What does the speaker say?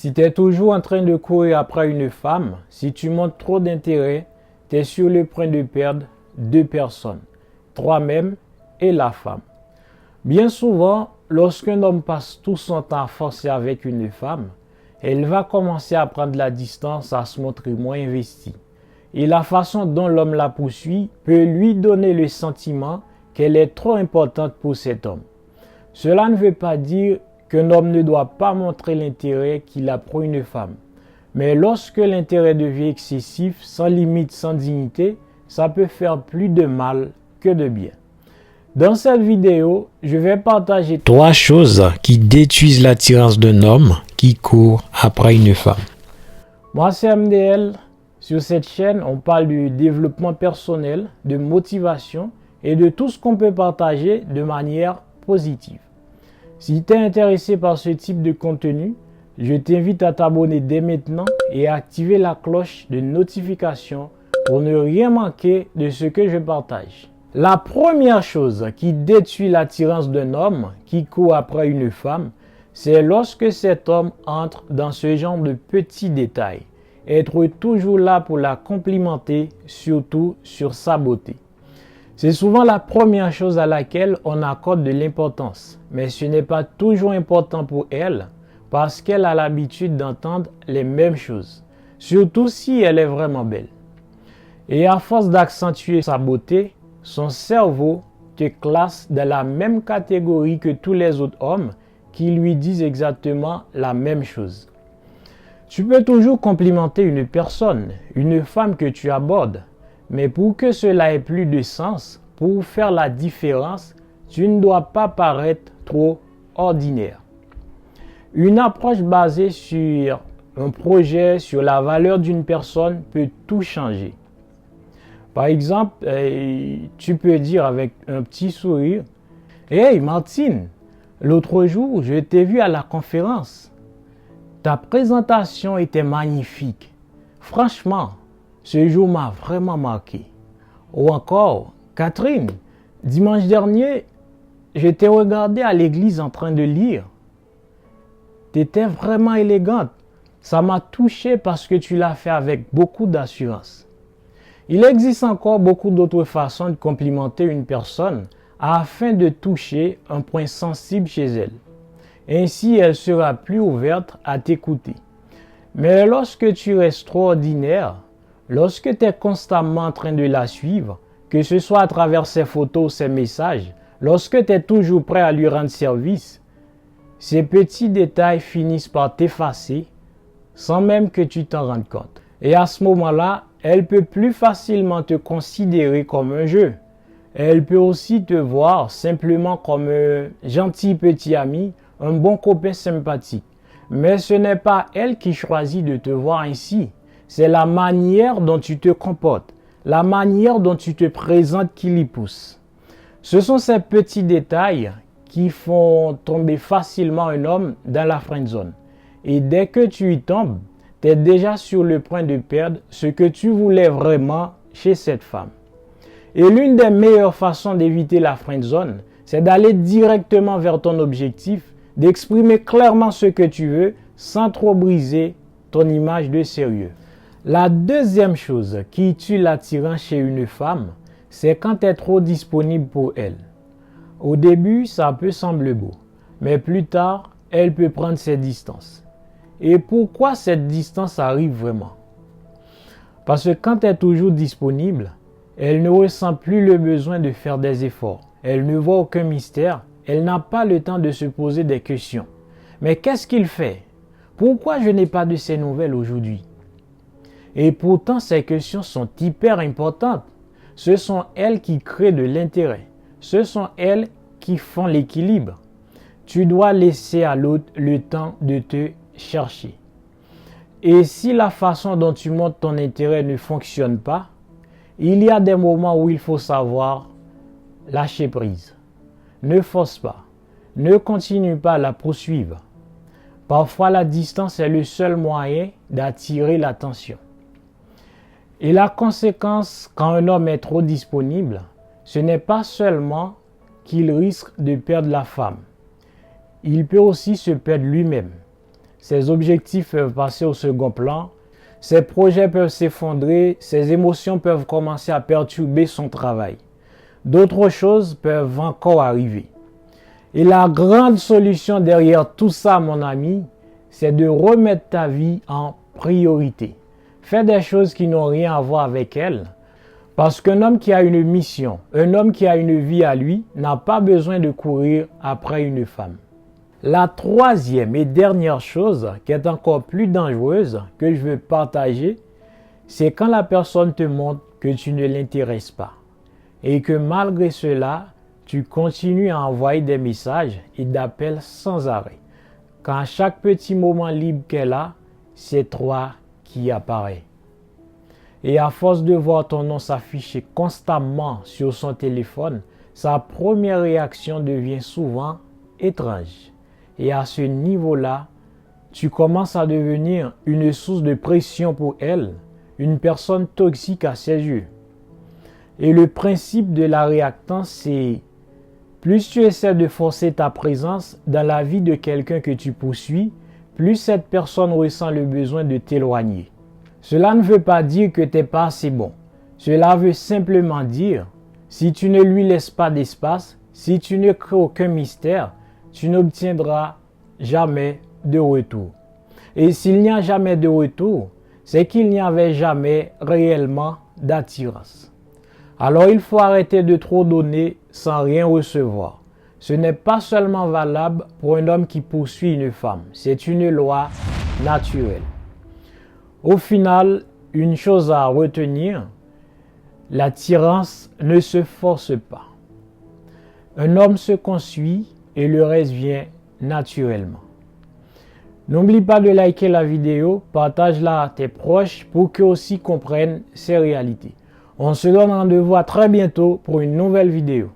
Si tu es toujours en train de courir après une femme, si tu montres trop d'intérêt, tu es sur le point de perdre deux personnes, toi-même et la femme. Bien souvent, lorsqu'un homme passe tout son temps à forcer avec une femme, elle va commencer à prendre la distance, à se montrer moins investie. Et la façon dont l'homme la poursuit peut lui donner le sentiment qu'elle est trop importante pour cet homme. Cela ne veut pas dire qu'un homme ne doit pas montrer l'intérêt qu'il a pour une femme. Mais lorsque l'intérêt devient excessif, sans limite, sans dignité, ça peut faire plus de mal que de bien. Dans cette vidéo, je vais partager 3 choses qui détruisent l'attirance d'un homme qui court après une femme. Moi, c'est MDL. Sur cette chaîne, on parle du développement personnel, de motivation et de tout ce qu'on peut partager de manière positive. Si tu es intéressé par ce type de contenu, je t'invite à t'abonner dès maintenant et à activer la cloche de notification pour ne rien manquer de ce que je partage. La première chose qui détruit l'attirance d'un homme qui court après une femme, c'est lorsque cet homme entre dans ce genre de petits détails. Être toujours là pour la complimenter, surtout sur sa beauté. C'est souvent la première chose à laquelle on accorde de l'importance, mais ce n'est pas toujours important pour elle parce qu'elle a l'habitude d'entendre les mêmes choses, surtout si elle est vraiment belle. Et à force d'accentuer sa beauté, son cerveau te classe dans la même catégorie que tous les autres hommes qui lui disent exactement la même chose. Tu peux toujours complimenter une personne, une femme que tu abordes, mais pour que cela ait plus de sens, pour faire la différence, tu ne dois pas paraître trop ordinaire. Une approche basée sur un projet, sur la valeur d'une personne peut tout changer. Par exemple, tu peux dire avec un petit sourire, « Hey Martine, l'autre jour, je t'ai vu à la conférence. Ta présentation était magnifique. Franchement, ce jour m'a vraiment marqué. » Ou encore, « Catherine, dimanche dernier, je t'ai regardé à l'église en train de lire. Tu étais vraiment élégante. Ça m'a touché parce que tu l'as fait avec beaucoup d'assurance. » Il existe encore beaucoup d'autres façons de complimenter une personne afin de toucher un point sensible chez elle. Ainsi, elle sera plus ouverte à t'écouter. Mais lorsque tu restes trop ordinaire, lorsque tu es constamment en train de la suivre, que ce soit à travers ses photos ou ses messages, lorsque tu es toujours prêt à lui rendre service, ces petits détails finissent par t'effacer sans même que tu t'en rendes compte. Et à ce moment-là, elle peut plus facilement te considérer comme un jeu. Elle peut aussi te voir simplement comme un gentil petit ami, un bon copain sympathique. Mais ce n'est pas elle qui choisit de te voir ainsi. C'est la manière dont tu te comportes, la manière dont tu te présentes qui l'y pousse. Ce sont ces petits détails qui font tomber facilement un homme dans la friend zone. Et dès que tu y tombes, tu es déjà sur le point de perdre ce que tu voulais vraiment chez cette femme. Et l'une des meilleures façons d'éviter la friend zone, c'est d'aller directement vers ton objectif, d'exprimer clairement ce que tu veux sans trop briser ton image de sérieux. La deuxième chose qui tue l'attirance chez une femme, c'est quand tu es trop disponible pour elle. Au début, ça peut sembler beau, mais plus tard, elle peut prendre ses distances. Et pourquoi cette distance arrive vraiment? Parce que quand elle est toujours disponible, elle ne ressent plus le besoin de faire des efforts. Elle ne voit aucun mystère. Elle n'a pas le temps de se poser des questions. Mais qu'est-ce qu'il fait? Pourquoi je n'ai pas de ces nouvelles aujourd'hui? Et pourtant, ces questions sont hyper importantes. Ce sont elles qui créent de l'intérêt. Ce sont elles qui font l'équilibre. Tu dois laisser à l'autre le temps de te chercher. Et si la façon dont tu montres ton intérêt ne fonctionne pas, il y a des moments où il faut savoir lâcher prise. Ne force pas. Ne continue pas à la poursuivre. Parfois, la distance est le seul moyen d'attirer l'attention. Et la conséquence, quand un homme est trop disponible, ce n'est pas seulement qu'il risque de perdre la femme. Il peut aussi se perdre lui-même. ses objectifs peuvent passer au second plan, ses projets peuvent s'effondrer, ses émotions peuvent commencer à perturber son travail. D'autres choses peuvent encore arriver. Et la grande solution derrière tout ça, mon ami, c'est de remettre ta vie en priorité. Fais des choses qui n'ont rien à voir avec elle. Parce qu'un homme qui a une mission, un homme qui a une vie à lui, n'a pas besoin de courir après une femme. La troisième et dernière chose, qui est encore plus dangereuse, que je veux partager, c'est quand la personne te montre que tu ne l'intéresses pas. Et que malgré cela, tu continues à envoyer des messages et d'appels sans arrêt. Quand à chaque petit moment libre qu'elle a, c'est toi qui apparaît. Et à force de voir ton nom s'afficher constamment sur son téléphone, sa première réaction devient souvent étrange. Et à ce niveau-là, tu commences à devenir une source de pression pour elle, une personne toxique à ses yeux. Et le principe de la réactance, c'est plus tu essaies de forcer ta présence dans la vie de quelqu'un que tu poursuis, plus cette personne ressent le besoin de t'éloigner. Cela ne veut pas dire que tu n'es pas assez bon. Cela veut simplement dire, si tu ne lui laisses pas d'espace, si tu ne crées aucun mystère, tu n'obtiendras jamais de retour. Et s'il n'y a jamais de retour, c'est qu'il n'y avait jamais réellement d'attirance. Alors il faut arrêter de trop donner sans rien recevoir. Ce n'est pas seulement valable pour un homme qui poursuit une femme, c'est une loi naturelle. Au final, une chose à retenir, l'attirance ne se force pas. Un homme se construit et le reste vient naturellement. N'oublie pas de liker la vidéo, partage-la à tes proches pour qu'eux aussi comprennent ces réalités. On se donne rendez-vous à très bientôt pour une nouvelle vidéo.